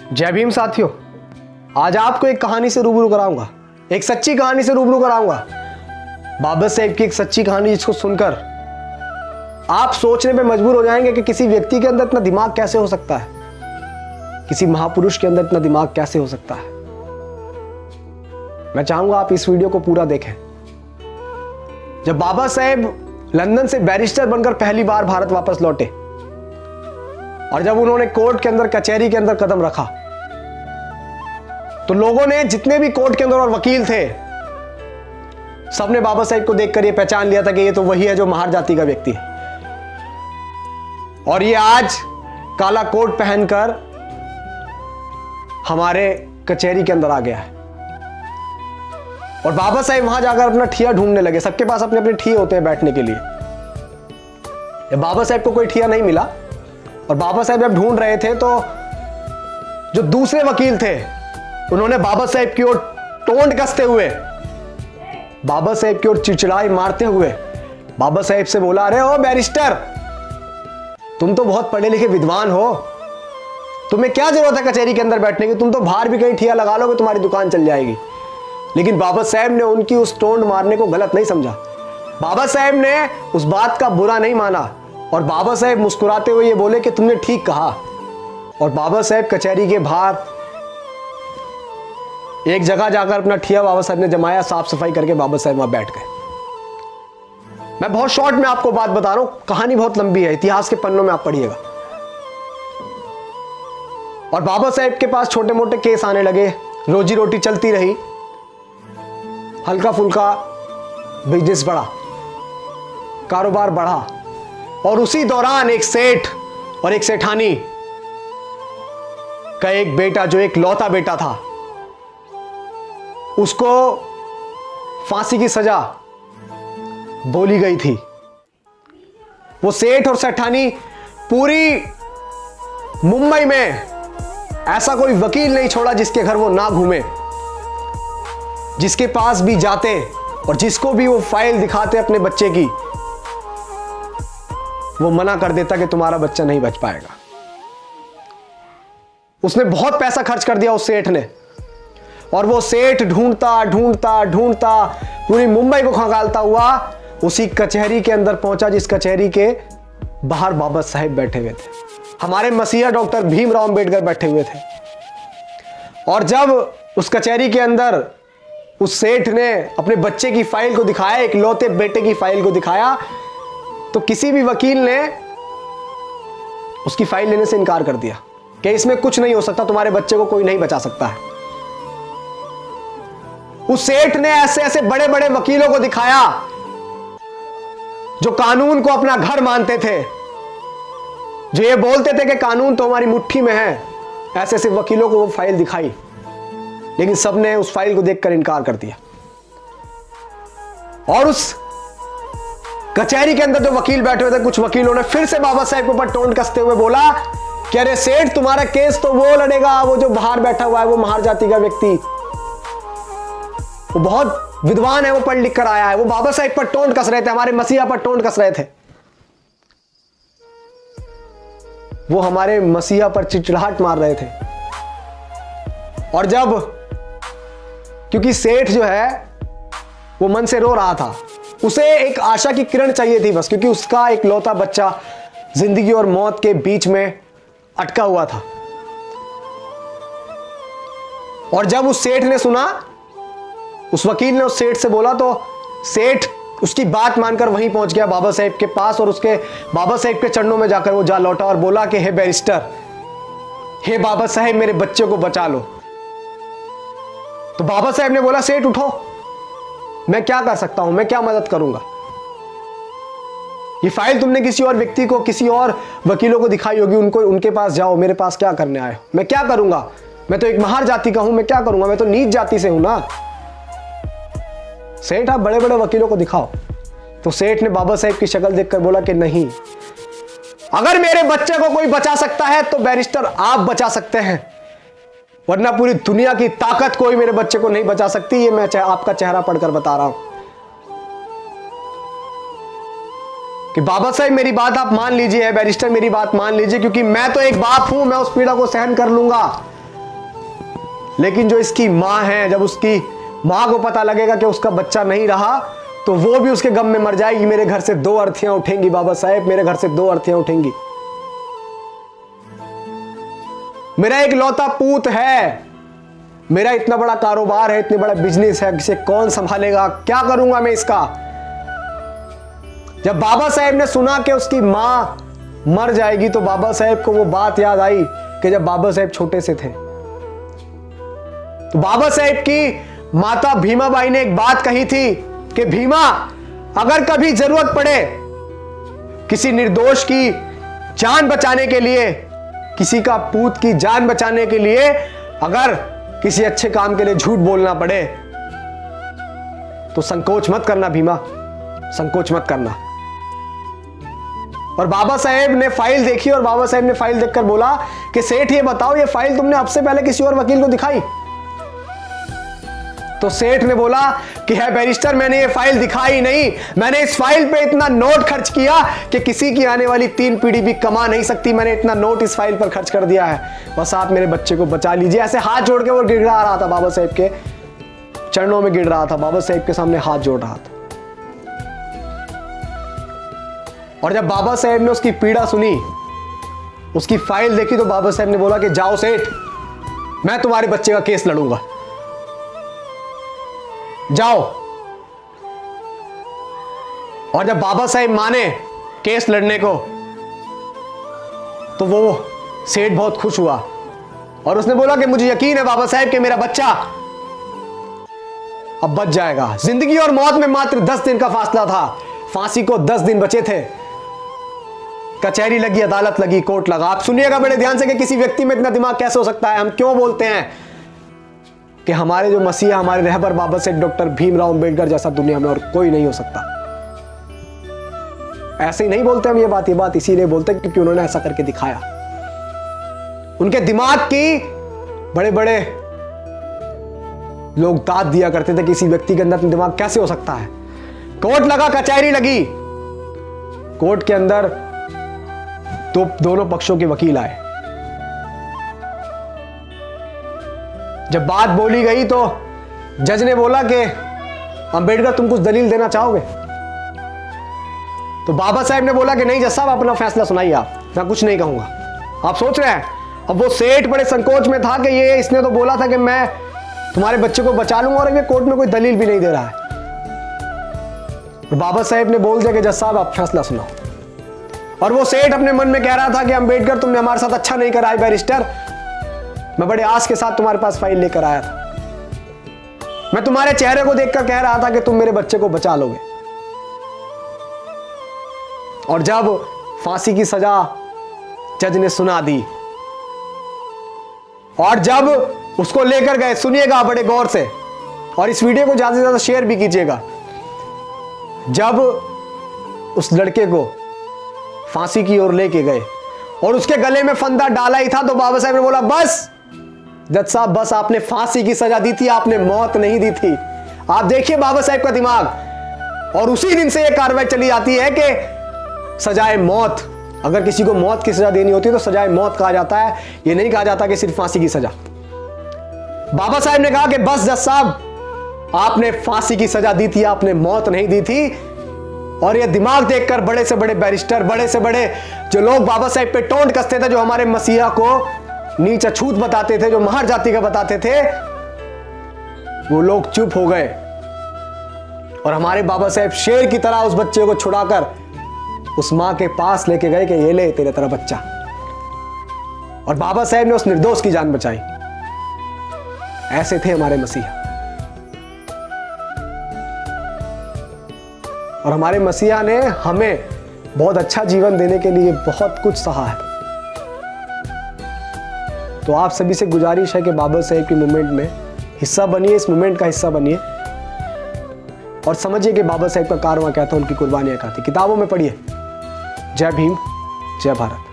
जय भीम साथियों, आज आपको एक कहानी से रूबरू कराऊंगा, एक सच्ची कहानी से रूबरू कराऊंगा। बाबा साहेब की एक सच्ची कहानी जिसको सुनकर आप सोचने पे मजबूर हो जाएंगे कि किसी व्यक्ति के अंदर इतना दिमाग कैसे हो सकता है, किसी महापुरुष के अंदर इतना दिमाग कैसे हो सकता है। मैं चाहूंगा आप इस वीडियो को पूरा देखें। जब बाबा साहेब लंदन से बैरिस्टर बनकर पहली बार भारत वापस लौटे और जब उन्होंने कोर्ट के अंदर, कचहरी के अंदर कदम रखा, तो लोगों ने, जितने भी कोर्ट के अंदर और वकील थे, सबने बाबा साहेब को देखकर यह पहचान लिया था कि ये तो वही है जो महार जाति का व्यक्ति है। और ये आज काला कोट पहनकर हमारे कचहरी के अंदर आ गया है। और बाबा साहेब वहां जाकर अपना ठिया ढूंढने लगे। सबके पास अपने अपने ठिए होते हैं बैठने के लिए। जब बाबा साहेब को कोई ठिया नहीं मिला और बाबा साहेब जब ढूंढ रहे थे, तो जो दूसरे वकील थे उन्होंने बाबा साहेब की ओर टोंट कसते हुए, बाबा साहेब की ओर चिड़चिड़ाई मारते हुए बाबा साहेब से बोला, अरे ओ बैरिस्टर, तुम तो बहुत पढ़े लिखे विद्वान हो, तुम्हें क्या जरूरत है कचहरी के अंदर बैठने की, तुम तो बाहर भी कहीं ठिया लगा लोगे, तुम्हारी दुकान चल जाएगी। लेकिन बाबा साहेब ने उनकी उस टोंट मारने को गलत नहीं समझा। बाबा साहेब ने उस बात का बुरा नहीं माना और बाबा साहेब मुस्कुराते हुए ये बोले कि तुमने ठीक कहा। और बाबा साहेब कचहरी के बाहर एक जगह जाकर अपना ठिया बाबा साहब ने जमाया, साफ सफाई करके बाबा साहब वहां बैठ गए। मैं बहुत शॉर्ट में आपको बात बता रहा हूं, कहानी बहुत लंबी है, इतिहास के पन्नों में आप पढ़िएगा। और बाबा साहेब के पास छोटे मोटे केस आने लगे, रोजी रोटी चलती रही, हल्का फुल्का बिजनेस बढ़ा, कारोबार बढ़ा। और उसी दौरान एक सेठ और एक सेठानी का एक बेटा, जो एक लौता बेटा था, उसको फांसी की सजा बोली गई थी। वो सेठ और सेठानी पूरी मुंबई में ऐसा कोई वकील नहीं छोड़ा जिसके घर वो ना घूमे, जिसके पास भी जाते और जिसको भी वो फाइल दिखाते अपने बच्चे की, वो मना कर देता कि तुम्हारा बच्चा नहीं बच पाएगा। उसने बहुत पैसा खर्च कर दिया उस सेठ ने। और वो सेठ ढूंढता ढूंढता ढूंढता पूरी मुंबई को खंगालता हुआ उसी कचहरी के अंदर पहुंचा जिस कचहरी के बाहर बाबा साहेब बैठे हुए थे, हमारे मसीहा डॉक्टर भीमराव अंबेडकर बैठे हुए थे। और जब उस कचहरी के अंदर उस सेठ ने अपने बच्चे की फाइल को दिखाया, एक लौते बेटे की फाइल को दिखाया, तो किसी भी वकील ने उसकी फाइल लेने से इनकार कर दिया कि इसमें कुछ नहीं हो सकता, तुम्हारे बच्चे को कोई नहीं बचा सकता है। उस सेठ ने ऐसे ऐसे बड़े बड़े वकीलों को दिखाया जो कानून को अपना घर मानते थे, जो ये बोलते थे कि कानून तो हमारी मुट्ठी में है। ऐसे ऐसे वकीलों को वो फाइल दिखाई, लेकिन सबने उस फाइल को देखकर इनकार कर दिया। और उस कचहरी के अंदर जो वकील बैठे हुए थे, कुछ वकीलों ने फिर से बाबा साहेब के ऊपर टोंट कसते हुए बोला कि अरे सेठ, तुम्हारा केस तो वो लड़ेगा, वो जो बाहर बैठा हुआ है, वो महार जाति का व्यक्ति, वो बहुत विद्वान है, वो पढ़ लिख कर आया है। वो बाबा साहेब पर टोंट कस रहे थे, हमारे मसीहा पर टोंट कस रहे थे। वो हमारे मसीहा पर चिड़चिड़ाहट मार रहे थे। और जब, क्योंकि सेठ जो है वो मन से रो रहा था, उसे एक आशा की किरण चाहिए थी बस, क्योंकि उसका एक लौता बच्चा जिंदगी और मौत के बीच में अटका हुआ था। और जब उस सेठ ने सुना, उस वकील ने उस सेठ से बोला, तो सेठ उसकी बात मानकर वहीं पहुंच गया बाबा साहेब के पास और उसके बाबा साहेब के चरणों में जाकर वो जा लौटा और बोला कि हे बैरिस्टर, हे बाबा साहेब, मेरे बच्चे को बचा लो। तो बाबा साहेब ने बोला, सेठ उठो, मैं क्या कर सकता हूं, मैं क्या मदद करूंगा। ये फाइल तुमने किसी और व्यक्ति को, किसी और वकीलों को दिखाई होगी, उनको, उनके पास जाओ, मेरे पास क्या करने आए हो, मैं क्या करूंगा, मैं तो एक महार जाति का हूं, मैं क्या करूंगा, मैं तो नीच जाति से हूं ना। सेठ, आप बड़े बड़े वकीलों को दिखाओ। तो सेठ ने बाबा साहेब की शक्ल देखकर बोला कि नहीं, अगर मेरे बच्चे को कोई बचा सकता है तो बैरिस्टर आप बचा सकते हैं, वरना पूरी दुनिया की ताकत कोई मेरे बच्चे को नहीं बचा सकती। ये मैं आपका चेहरा पढ़कर बता रहा हूं कि बाबा साहब मेरी बात आप मान लीजिए, बैरिस्टर मेरी बात मान लीजिए, क्योंकि मैं तो एक बाप हूं, मैं उस पीड़ा को सहन कर लूंगा। लेकिन जो इसकी माँ है, जब उसकी माँ को पता लगेगा कि उसका बच्चा नहीं रहा, तो वो भी उसके गम में मर जाएगी। मेरे घर से 2 अर्थियां उठेंगी बाबा साहेब, मेरे घर से 2 अर्थियां उठेंगी। मेरा एक लौता पूत है, मेरा इतना बड़ा कारोबार है, इतने बड़ा बिजनेस है, इसे कौन संभालेगा, क्या करूंगा मैं इसका। जब बाबा साहेब ने सुना कि उसकी मां मर जाएगी, तो बाबा साहेब को वो बात याद आई कि जब बाबा साहेब छोटे से थे, तो बाबा साहेब की माता भीमाबाई ने एक बात कही थी कि भीमा, अगर कभी जरूरत पड़े किसी निर्दोष की जान बचाने के लिए, किसी का पूत की जान बचाने के लिए, अगर किसी अच्छे काम के लिए झूठ बोलना पड़े, तो संकोच मत करना भीमा, संकोच मत करना। और बाबा साहेब ने फाइल देखी और बाबा साहेब ने फाइल देखकर बोला कि सेठ ये बताओ, ये फाइल तुमने अब से पहले किसी और वकील को दिखाई? तो सेठ ने बोला कि है बैरिस्टर, मैंने ये फाइल दिखाई नहीं, मैंने इस फाइल पे इतना नोट खर्च किया कि किसी की आने वाली 3 पीढ़ी भी कमा नहीं सकती। मैंने इतना नोट इस फाइल पर खर्च कर दिया है, बस आप मेरे बच्चे को बचा लीजिए। ऐसे हाथ जोड़ के वो गिड़गिड़ा रहा था, बाबा साहेब के चरणों में गिर रहा था, बाबा साहेब के सामने हाथ जोड़ रहा था। और जब बाबा साहेब ने उसकी पीड़ा सुनी, उसकी फाइल देखी, तो बाबा साहेब ने बोला कि जाओ सेठ, मैं तुम्हारे बच्चे का केस लड़ूंगा, जाओ। और जब बाबा साहेब माने केस लड़ने को, तो वो सेठ बहुत खुश हुआ और उसने बोला कि मुझे यकीन है बाबा साहेब कि मेरा बच्चा अब बच जाएगा। जिंदगी और मौत में मात्र 10 दिन का फासला था, फांसी को 10 दिन बचे थे। कचहरी लगी, अदालत लगी, कोर्ट लगा। आप सुनिएगा बड़े ध्यान से कि किसी व्यक्ति में इतना दिमाग कैसे हो सकता है। हम क्यों बोलते हैं कि हमारे जो मसीहा, हमारे रहबर बाबा साहेब डॉक्टर भीमराव अंबेडकर जैसा दुनिया में और कोई नहीं हो सकता। ऐसे ही नहीं बोलते हम ये बात इसीलिए बोलते हैं क्योंकि उन्होंने ऐसा करके दिखाया। उनके दिमाग की बड़े बड़े लोग दाद दिया करते थे कि किसी व्यक्ति के अंदर दिमाग कैसे हो सकता है। कोर्ट लगा, कचहरी लगी, कोर्ट के अंदर तो दोनों पक्षों के वकील आए। जब बात बोली गई तो जज ने बोला कि अंबेडकर तुम कुछ दलील देना चाहोगे? तो बाबा साहेब ने बोला कि नहीं जज साहब, अपना फैसला सुनाइए, आप, मैं कुछ नहीं कहूंगा। आप सोच रहे हैं, अब वो सेठ बड़े संकोच में था कि ये इसने तो बोला था कि मैं तुम्हारे बच्चे को बचा लूंगा और ये कोर्ट में कोई दलील भी नहीं दे रहा है। और बाबा साहेब ने बोल दिया कि जज साहब आप फैसला सुनाओ। और वो सेठ अपने मन में कह रहा था कि अंबेडकर तुमने हमारे साथ अच्छा नहीं करा बैरिस्टर, मैं बड़े आस के साथ तुम्हारे पास फाइल लेकर आया था, मैं तुम्हारे चेहरे को देखकर कह रहा था कि तुम मेरे बच्चे को बचा लोगे। और जब फांसी की सजा जज ने सुना दी और जब उसको लेकर गए, सुनिएगा बड़े गौर से और इस वीडियो को ज्यादा से ज्यादा शेयर भी कीजिएगा, जब उस लड़के को फांसी की ओर लेके गए और उसके गले में फंदा डाला ही था, तो बाबा साहब ने बोला बस जज साहब बस, आपने फांसी की सजा दी थी, आपने मौत नहीं दी थी। आप देखिए बाबा साहब का दिमाग। और उसी दिन से यह कार्रवाई चली जाती है कि सजाए मौत, अगर किसी को मौत की सजा देनी होती है तो सजाए मौत कहा जाता है, यह नहीं कहा जाता कि सिर्फ फांसी की सजा। बाबा साहब ने कहा कि बस जज साहब, आपने फांसी की सजा दी थी, आपने मौत नहीं दी थी। और यह दिमाग देखकर बड़े से बड़े बैरिस्टर, बड़े से बड़े जो लोग बाबा साहब पे टोंट कसते थे, जो हमारे मसीहा को नीच अछूत बताते थे, जो महर जाति का बताते थे, वो लोग चुप हो गए। और हमारे बाबा साहब शेर की तरह उस बच्चे को छुड़ाकर उस मां के पास लेके गए कि ये ले तेरे तरह बच्चा। और बाबा साहब ने उस निर्दोष की जान बचाई। ऐसे थे हमारे मसीहा। और हमारे मसीहा ने हमें बहुत अच्छा जीवन देने के लिए बहुत कुछ सहा है। तो आप सभी से गुजारिश है कि बाबा साहेब की मूवमेंट में हिस्सा बनिए, इस मूवमेंट का हिस्सा बनिए और समझिए कि बाबा साहेब का कारवां क्या था, उनकी कुर्बानियां क्या थी। किताबों में पढ़िए। जय भीम, जय भारत।